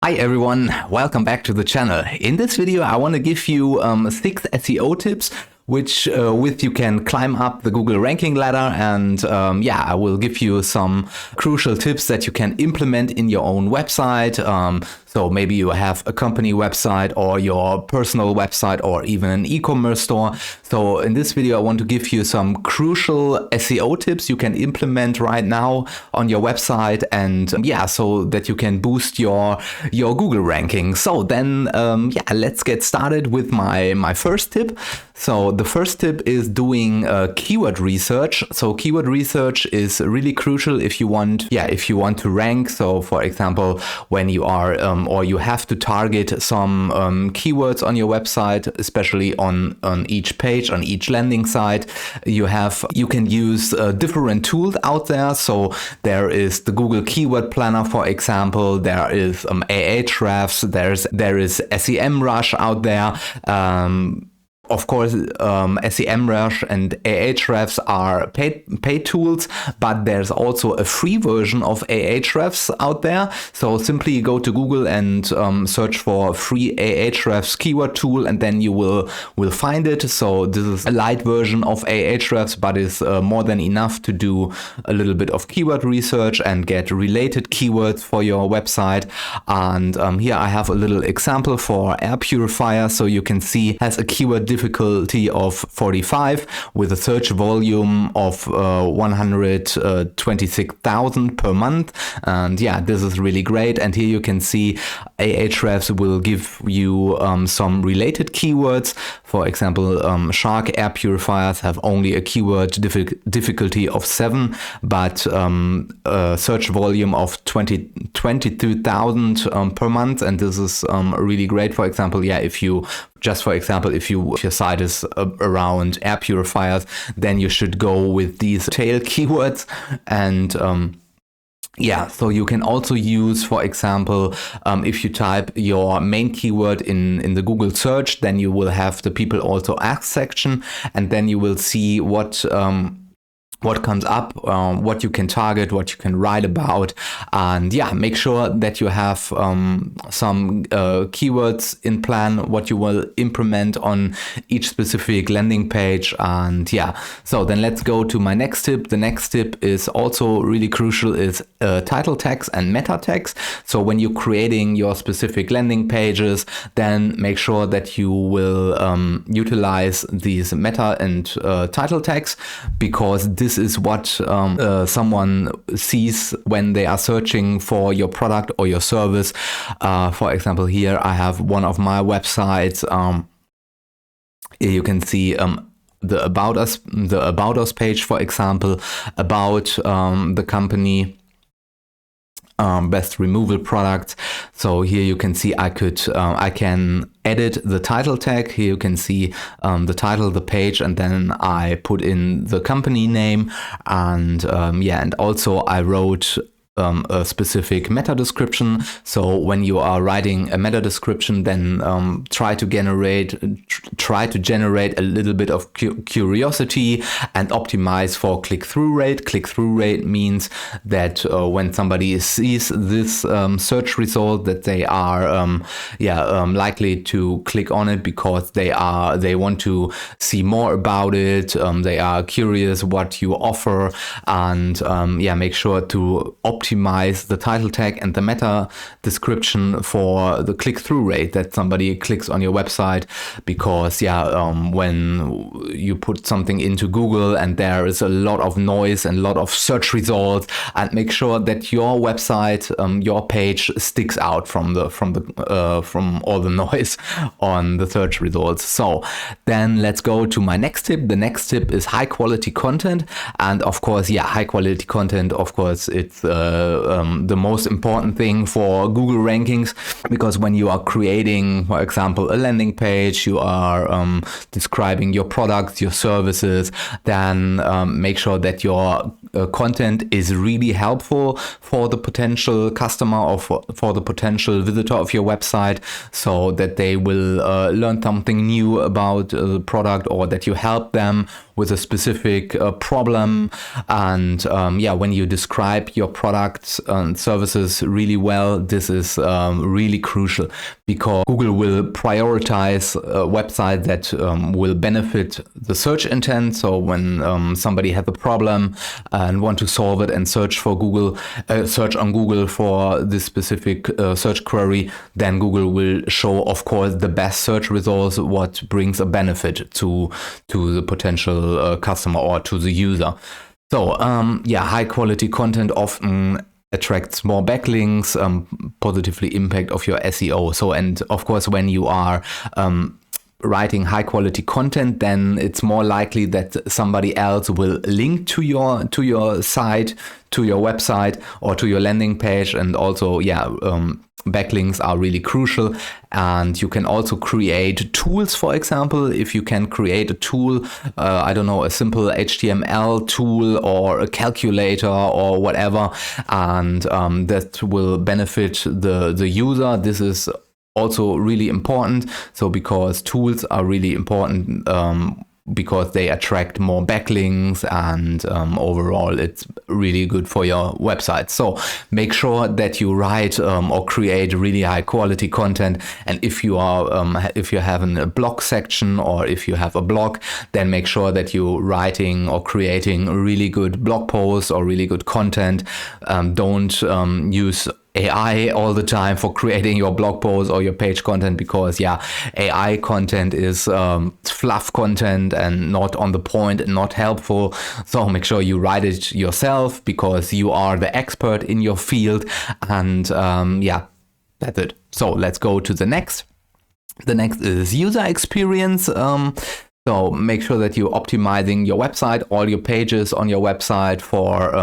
Hi everyone, welcome back to the channel. In this video I want to give you 6 SEO tips which with you can climb up the Google ranking ladder, and I will give you some crucial tips that you can implement in your own website. So maybe you have a company website or your personal website or even an e-commerce store. So in this video I want to give you some crucial SEO tips you can implement right now on your website, and so that you can boost your Google ranking. So then let's get started with my first tip. So the first tip is doing keyword research. So keyword research is really crucial if you want to rank. So for example, when you are or you have to target some keywords on your website, especially on each page, on each landing site, you can use different tools out there. So there is the Google Keyword Planner, for example. There is Ahrefs. There is SEMrush out there. Of course, SEMrush and Ahrefs are paid tools, but there's also a free version of Ahrefs out there. So simply go to Google and search for free Ahrefs keyword tool, and then you will find it. So this is a light version of Ahrefs, but is more than enough to do a little bit of keyword research and get related keywords for your website. And here I have a little example for air purifier. So you can see has a keyword difficulty of 45 with a search volume of 126,000 per month. And this is really great. And here you can see Ahrefs will give you some related keywords. For example, shark air purifiers have only a keyword difficulty of 7, but a search volume of 22,000 per month. And this is really great. For example, if your site is around air purifiers, then you should go with these tail keywords. And so you can also use, for example, if you type your main keyword in the Google search, then you will have the people also ask section, and then you will see what comes up, what you can target, what you can write about. And make sure that you have some keywords in plan, what you will implement on each specific landing page. And so then let's go to my next tip. The next tip is also really crucial, is title tags and meta tags. So when you're creating your specific landing pages, then make sure that you will utilize these meta and title tags, because this is what someone sees when they are searching for your product or your service. For example, here I have one of my websites. Here you can see the About Us page, for example, about the company. Best removal products. So here you can see I can edit the title tag. Here you can see the title, the page, and then I put in the company name, and and also I wrote a specific meta description. So when you are writing a meta description, then try to generate a little bit of curiosity and optimize for click-through rate. Click-through rate means that when somebody sees this search result, that they are likely to click on it because they want to see more about it. They are curious what you offer, and make sure to optimize the title tag and the meta description for the click-through rate that somebody clicks on your website. Because when you put something into Google and there is a lot of noise and a lot of search results, and make sure that your website, your page sticks out from all the noise on the search results. So then let's go to my next tip. The next tip is high quality content. And of course, high quality content, of course, it's the most important thing for Google rankings, because when you are creating, for example, a landing page, you are describing your products, your services, then make sure that your content is really helpful for the potential customer or for the potential visitor of your website, so that they will learn something new about the product, or that you help them with a specific problem. And when you describe your product products and services really well, this is really crucial, because Google will prioritize a website that will benefit the search intent. So when somebody has a problem and want to solve it and search on Google for this specific search query, then Google will show, of course, the best search results, what brings a benefit to the potential customer or to the user. So high quality content often attracts more backlinks, positively impact of your SEO. So, and of course, when you are writing high quality content, then it's more likely that somebody else will link to your site, to your website, or to your landing page. And also, backlinks are really crucial. And you can also create tools. For example, if you can create a tool, a simple HTML tool or a calculator or whatever, and that will benefit the user. This is also really important. So because tools are really important, because they attract more backlinks, and overall it's really good for your website. So make sure that you write or create really high quality content. And if you have a blog section, or if you have a blog, then make sure that you're writing or creating really good blog posts or really good content. Don't use AI all the time for creating your blog posts or your page content, because AI content is fluff content and not on the point and not helpful. So make sure you write it yourself, because you are the expert in your field. And that's it. So let's go to the next. The next is user experience. So make sure that you're optimizing your website, all your pages on your website for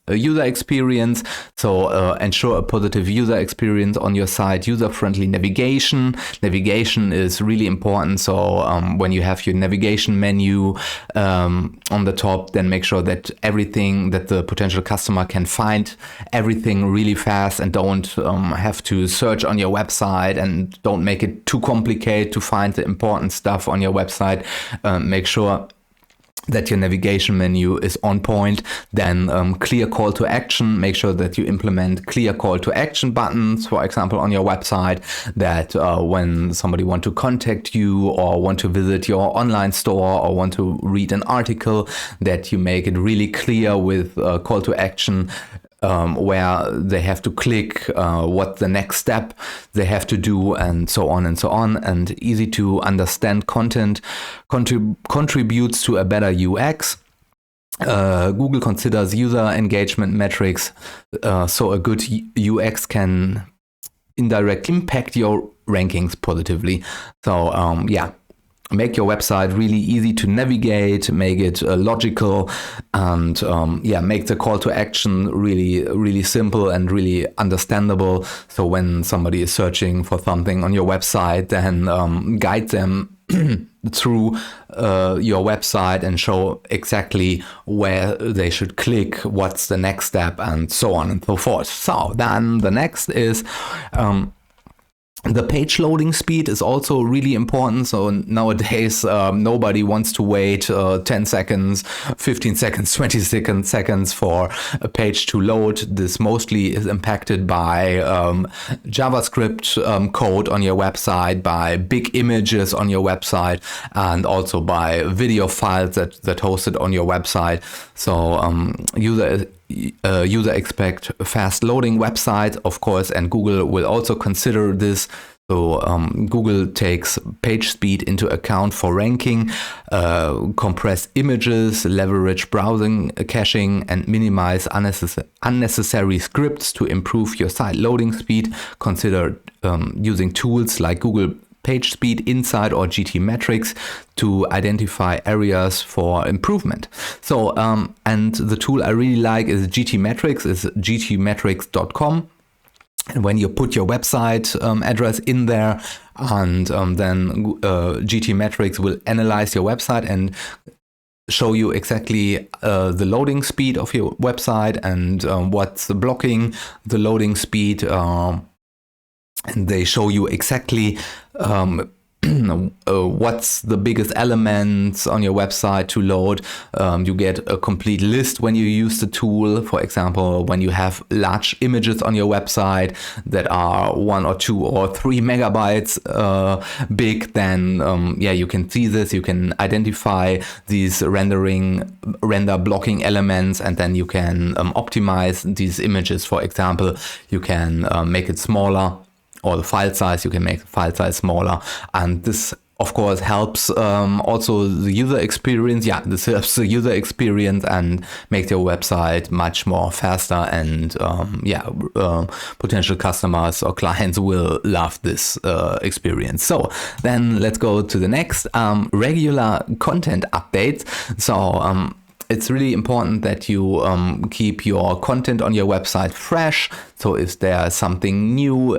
a user experience. So ensure a positive user experience on your site. User-friendly navigation. Navigation is really important. So when you have your navigation menu on the top, then make sure that everything that the potential customer can find everything really fast, and don't have to search on your website, and don't make it too complicated to find the important stuff on your website. Make sure that your navigation menu is on point. Then clear call to action. Make sure that you implement clear call to action buttons, for example, on your website, that when somebody want to contact you or want to visit your online store or want to read an article, that you make it really clear with call to action, where they have to click, what the next step they have to do, and so on and so on. And easy to understand content contributes to a better UX. Google considers user engagement metrics, so a good UX can indirectly impact your rankings positively. So make your website really easy to navigate, make it logical, and make the call to action really, really simple and really understandable. So when somebody is searching for something on your website, then guide them through your website and show exactly where they should click, what's the next step, and so on and so forth. So then the next is the page loading speed is also really important. So nowadays, nobody wants to wait 10 seconds, 15 seconds, 20 seconds for a page to load. This mostly is impacted by JavaScript code on your website, by big images on your website, and also by video files that hosted on your website. So user expect fast loading websites, of course, and Google will also consider this. So Google takes page speed into account for ranking, compress images, leverage browsing caching, and minimize unnecessary scripts to improve your site loading speed. Consider using tools like Google PageSpeed Insight or GTmetrix to identify areas for improvement. So, and the tool I really like is GTmetrix, is gtmetrix.com. And when you put your website address in there, and then GTmetrix will analyze your website and show you exactly the loading speed of your website and what's blocking the loading speed. And they show you exactly what's the biggest elements on your website to load. You get a complete list when you use the tool. For example, when you have large images on your website that are 1 or 2 or 3 megabytes big, then you can see this. You can identify these render blocking elements, and then you can optimize these images. For example, you can make it smaller, or the file size, you can make the file size smaller. And this, of course, helps also the user experience. Yeah, this helps the user experience and makes your website much more faster. And potential customers or clients will love this experience. So then let's go to the next, regular content updates. So it's really important that you keep your content on your website fresh. So if there's something new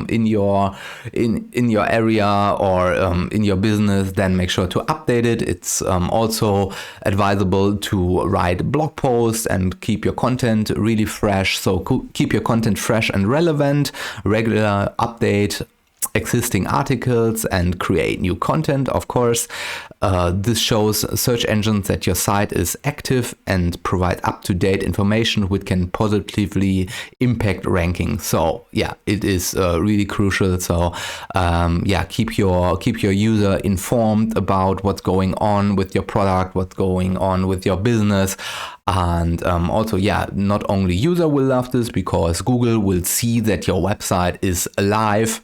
in your area or in your business, then make sure to update it. It's also advisable to write blog posts and keep your content really fresh. So keep your content fresh and relevant. Regular update existing articles and create new content, of course. This shows search engines that your site is active and provide up-to-date information which can positively impact ranking. So yeah, it is really crucial. So keep your user informed about what's going on with your product, what's going on with your business. And also, not only user will love this, because Google will see that your website is alive.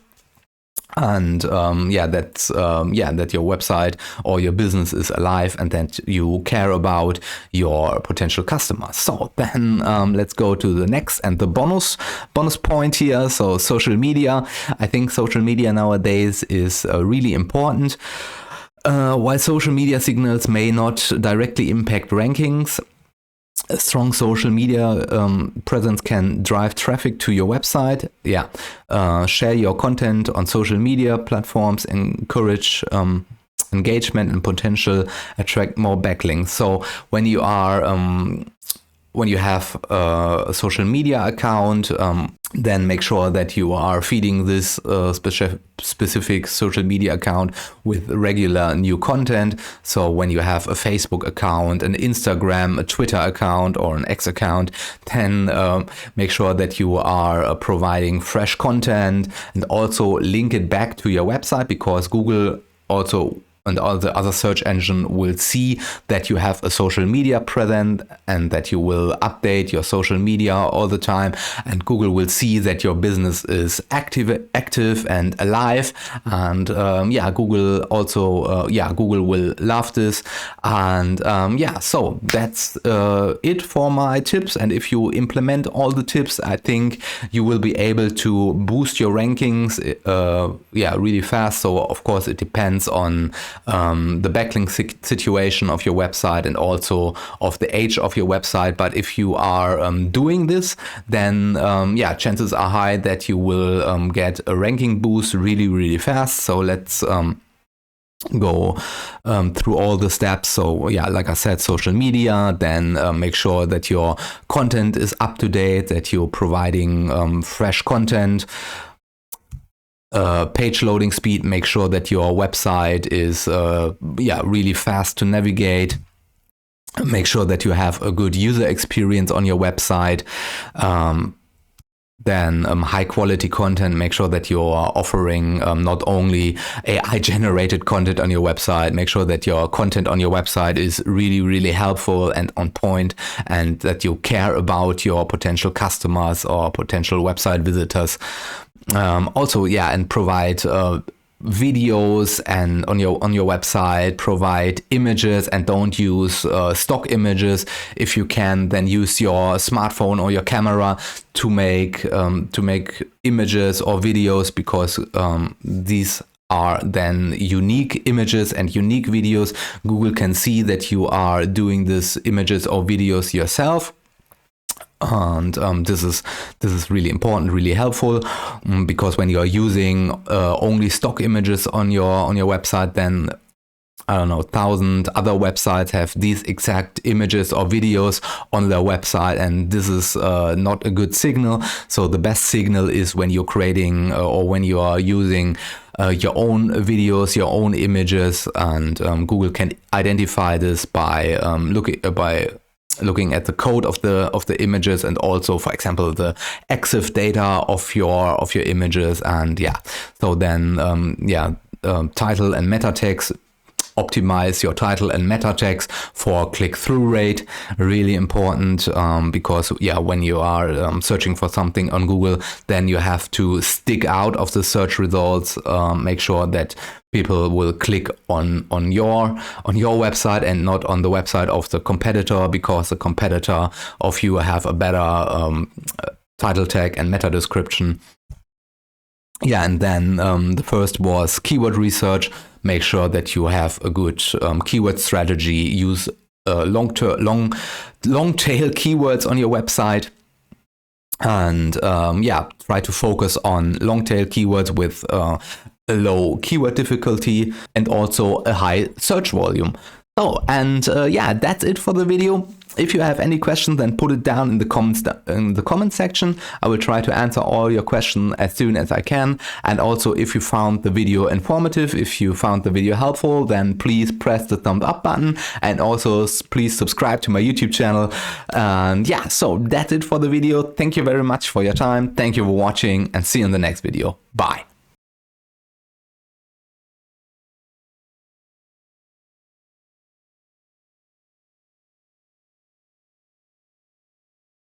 And that your website or your business is alive, and that you care about your potential customers. So then let's go to the next and the bonus point here. So social media. I think social media nowadays is really important. While social media signals may not directly impact rankings, a strong social media presence can drive traffic to your website. Share your content on social media platforms, encourage engagement, and potential attract more backlinks. So when you have a social media account, then make sure that you are feeding this specific social media account with regular new content. So when you have a Facebook account, an Instagram, a Twitter account, or an X account, then make sure that you are providing fresh content, and also link it back to your website, because Google also and all the other search engine will see that you have a social media present and that you will update your social media all the time, and Google will see that your business is active and alive. And Google also Google will love this. And so that's it for my tips. And if you implement all the tips, I think you will be able to boost your rankings really fast. So of course it depends on the backlink situation of your website and also of the age of your website. But if you are doing this, then chances are high that you will get a ranking boost really, really fast. So let's go through all the steps. So like I said, social media, then make sure that your content is up to date, that you're providing fresh content. Page loading speed, make sure that your website is really fast to navigate. Make sure that you have a good user experience on your website. Then high quality content, make sure that you're offering not only AI generated content on your website, make sure that your content on your website is really, really helpful and on point, and that you care about your potential customers or potential website visitors. And provide videos and on your website, provide images, and don't use stock images. If you can, then use your smartphone or your camera to make images or videos, because these are then unique images and unique videos. Google can see that you are doing these images or videos yourself. And this is really important, really helpful, because when you are using only stock images on your website, then I don't know, 1,000 other websites have these exact images or videos on their website, and this is not a good signal. So the best signal is when you're creating or when you are using your own videos, your own images, and Google can identify this by looking at the code of the images, and also, for example, the EXIF data of your images. And yeah, so then title and meta tags. Optimize your title and meta tags for click-through rate. Really important, because when you are searching for something on Google, then you have to stick out of the search results. Make sure that people will click on your website and not on the website of the competitor, because the competitor of you have a better title tag and meta description. Yeah, and then the first was keyword research. Make sure that you have a good keyword strategy. Use long tail keywords on your website. And try to focus on long tail keywords with a low keyword difficulty and also a high search volume. Oh, and that's it for the video. If you have any questions, then put it down in the comment section. I will try to answer all your questions as soon as I can. And also, if you found the video informative, if you found the video helpful, then please press the thumbs up button, and also please subscribe to my YouTube channel. And so that's it for the video. Thank you very much for your time. Thank you for watching, and see you in the next video. Bye.